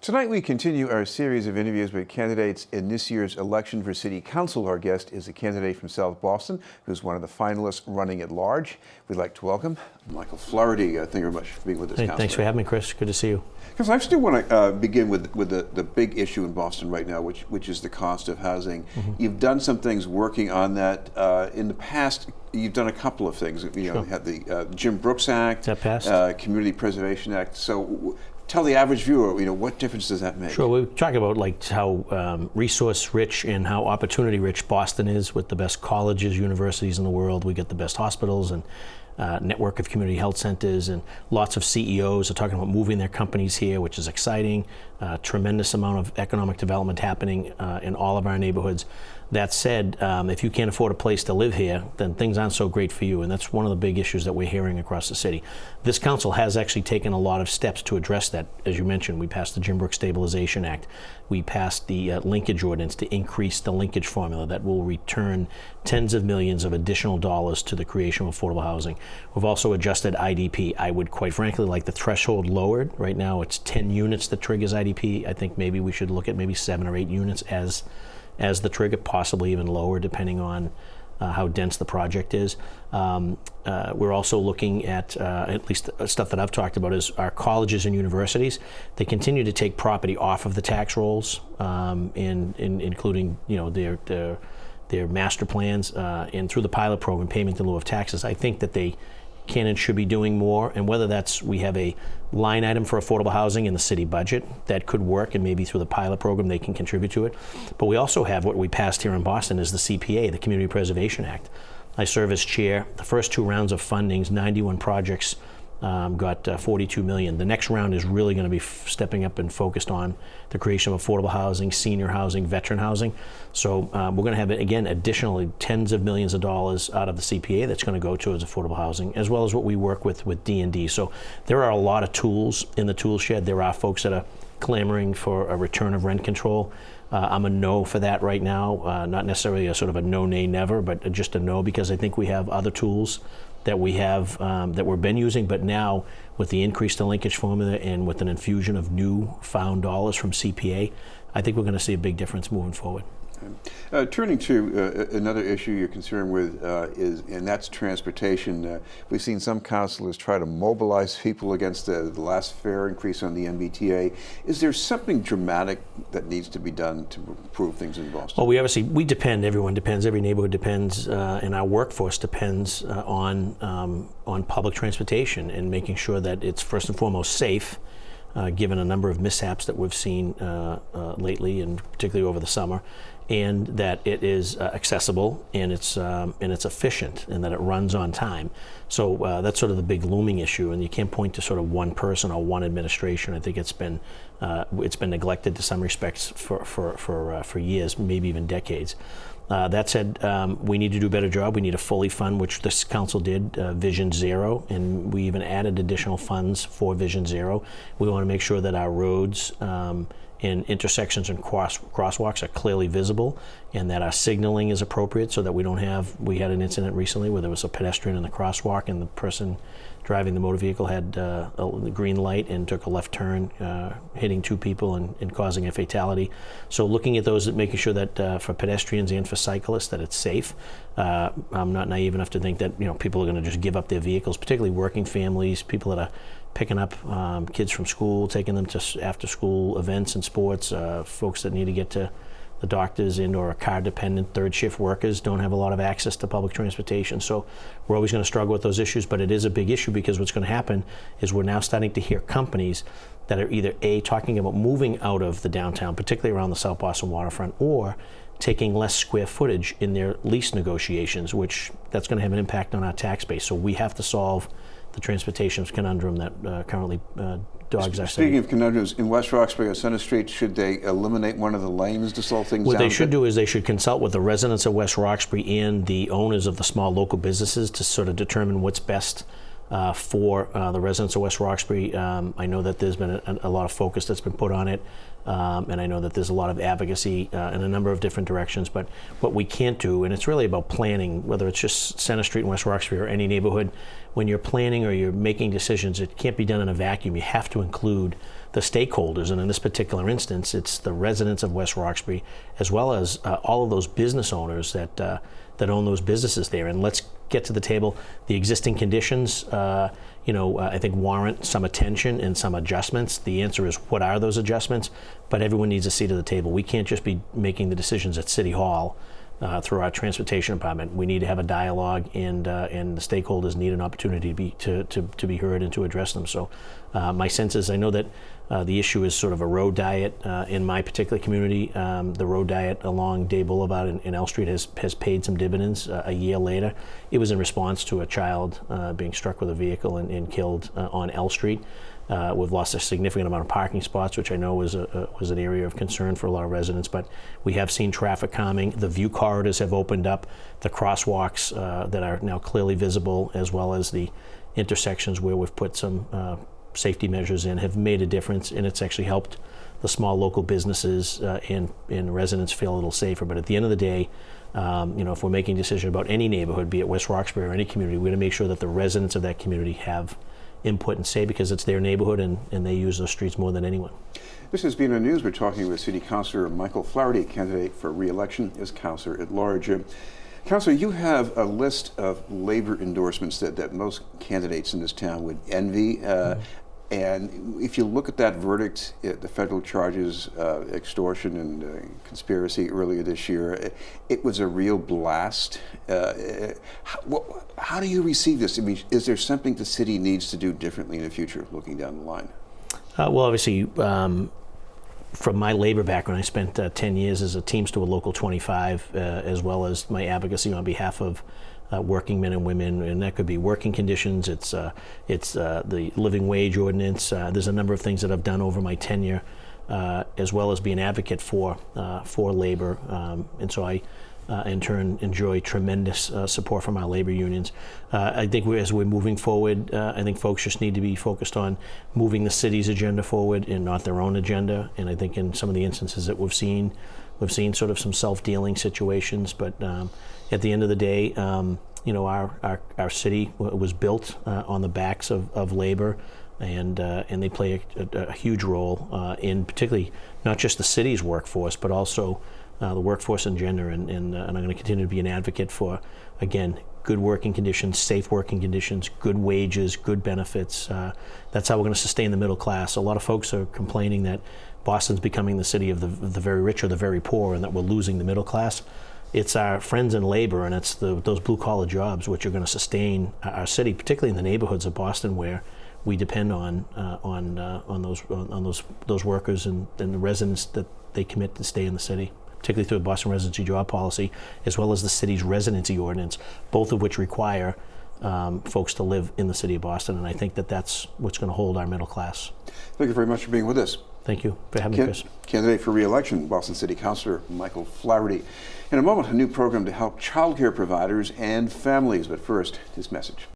Tonight we continue our series of interviews with candidates in this year's election for City Council. Our guest is a candidate from South Boston who's one of the finalists running at large. We'd like to welcome Michael Flaherty. Thank you very much for being with us, Councilor. Thanks for having me, Chris. Good to see you. Because I still want to begin with the big issue in Boston right now, which is the cost of housing. Mm-hmm. You've done some things working on that. In the past, you've done a couple of things. You know, you had the Jim Brooks Act, that passed. Community Preservation Act. So tell the average viewer, what difference does that make? Sure. We talk about how resource-rich and how opportunity-rich Boston is, with the best colleges, universities in the world. We get the best hospitals and network of community health centers, and lots of CEOs are talking about moving their companies here, which is exciting. Tremendous amount of economic development happening in all of our neighborhoods. That said, if you can't afford a place to live here, then things aren't so great for you, and that's one of the big issues that we're hearing across the city. This council has actually taken a lot of steps to address that. As you mentioned, we passed the Jim Brooks Stabilization Act. We passed the linkage ordinance to increase the linkage formula that will return tens of millions of additional dollars to the creation of affordable housing. We've also adjusted IDP. I would quite frankly like the threshold lowered. Right now it's 10 units that triggers IDP. I think maybe we should look at maybe 7 or 8 units as the trigger, possibly even lower depending on how dense the project is. We're also looking at least stuff that I've talked about, is our colleges and universities. They continue to take property off of the tax rolls, including their master plans, and through the pilot program, payment in lieu of taxes. I think that they can and should be doing more, and whether that's, we have a line item for affordable housing in the city budget that could work, and maybe through the pilot program they can contribute to it. But we also have what we passed here in Boston is the CPA, the Community Preservation Act. I serve as chair. The first 2 rounds of fundings, 91 projects, got 42 million. The next round is really going to be stepping up and focused on the creation of affordable housing, senior housing, veteran housing. So we're going to have, again, additionally tens of millions of dollars out of the CPA that's going to go towards affordable housing, as well as what we work with D&D. So there are a lot of tools in the tool shed. There are folks that are clamoring for a return of rent control. I'm a no for that right now, not necessarily a sort of a no, nay, never, but just a no, because I think we have other tools that we have that we've been using, but now with the increase to linkage formula and with an infusion of new found dollars from CPA, I think we're going to see a big difference moving forward. Turning to another issue you're concerned with and that's transportation. We've seen some councilors try to mobilize people against the last fare increase on the MBTA. Is there something dramatic that needs to be done to improve things in Boston? Well, everyone depends, every neighborhood depends, and our workforce depends on public transportation and making sure that it's first and foremost safe, given a number of mishaps that we've seen lately, and particularly over the summer, and that it is accessible and it's efficient, and that it runs on time. So that's sort of the big looming issue, and you can't point to sort of one person or one administration. I think it's been neglected to some respects for years, maybe even decades. That said, we need to do a better job. We need to fully fund, which this council did, Vision Zero, and we even added additional funds for Vision Zero. We want to make sure that our roads and intersections and crosswalks are clearly visible, and that our signaling is appropriate, so that we had an incident recently where there was a pedestrian in the crosswalk, and the person driving the motor vehicle had a green light and took a left turn, hitting 2 people and causing a fatality. So looking at those, making sure that for pedestrians and for cyclists that it's safe. I'm not naive enough to think that people are going to just give up their vehicles, particularly working families, people that are picking up kids from school, taking them to after-school events and sports, folks that need to get to the doctors or car-dependent third shift workers don't have a lot of access to public transportation. So we're always going to struggle with those issues, but it is a big issue, because what's going to happen is we're now starting to hear companies that are either talking about moving out of the downtown, particularly around the South Boston waterfront, or taking less square footage in their lease negotiations, which that's going to have an impact on our tax base. So we have to solve the transportation conundrum that currently dogs our city. Speaking of conundrums, in West Roxbury or Center Street, should they eliminate one of the lanes to slow things down? What they should do is they should consult with the residents of West Roxbury and the owners of the small local businesses to sort of determine what's best for the residents of West Roxbury. I know that there's been a lot of focus that's been put on it. And I know that there's a lot of advocacy in a number of different directions, but what we can't do, and it's really about planning, whether it's just Center Street in West Roxbury or any neighborhood, when you're planning or you're making decisions, it can't be done in a vacuum. You have to include the stakeholders, and in this particular instance, it's the residents of West Roxbury, as well as all of those business owners that own those businesses there. And let's get to the table. The existing conditions, I think warrant some attention and some adjustments. The answer is, what are those adjustments? But everyone needs a seat at the table. We can't just be making the decisions at City Hall through our transportation department. We need to have a dialogue, and the stakeholders need an opportunity to be heard and to address them. So my sense is, I know that the issue is sort of a road diet in my particular community. The road diet along Day Boulevard in L Street has paid some dividends a year later. It was in response to a child being struck with a vehicle and killed on L Street. We've lost a significant amount of parking spots, which I know was an area of concern for a lot of residents, but we have seen traffic calming. The view corridors have opened up. The crosswalks that are now clearly visible, as well as the intersections where we've put some safety measures in, have made a difference, and it's actually helped the small local businesses and residents feel a little safer. But at the end of the day, if we're making a decision about any neighborhood, be it West Roxbury or any community, we're going to make sure that the residents of that community have input and say, because it's their neighborhood and they use those streets more than anyone. This has been our news. We're talking with City Councilor Michael Flaherty, candidate for re-election as Councilor at Large. Councilor, you have a list of labor endorsements that most candidates in this town would envy. And if you look at that verdict, the federal charges, extortion and conspiracy earlier this year, it was a real blast. How do you receive this? I mean, is there something the city needs to do differently in the future, looking down the line? Well, obviously, from my labor background, I spent 10 years as a Teamster with Local 25, as well as my advocacy on behalf of working men and women, and that could be working conditions. It's the living wage ordinance. There's a number of things that I've done over my tenure, as well as be an advocate for labor, and so I in turn enjoy tremendous support from our labor unions. I think as we're moving forward, I think folks just need to be focused on moving the city's agenda forward and not their own agenda. And I think in some of the instances that we've seen sort of some self-dealing situations. But at the end of the day, our city was built on the backs of labor, and they play a huge role in particularly not just the city's workforce, but also the workforce and gender. And I'm going to continue to be an advocate for, again, good working conditions, safe working conditions, good wages, good benefits. That's how we're going to sustain the middle class. A lot of folks are complaining that Boston's becoming the city of the very rich or the very poor, and that we're losing the middle class. It's our friends in labor, and it's those blue-collar jobs which are going to sustain our city, particularly in the neighborhoods of Boston where we depend on those workers and the residents that they commit to stay in the city, particularly through the Boston residency job policy, as well as the city's residency ordinance, both of which require folks to live in the city of Boston. And I think that's what's going to hold our middle class. Thank you very much for being with us. Thank you for having me, Chris. Candidate for re-election, Boston City Councilor Michael Flaherty. In a moment, a new program to help childcare providers and families. But first, this message.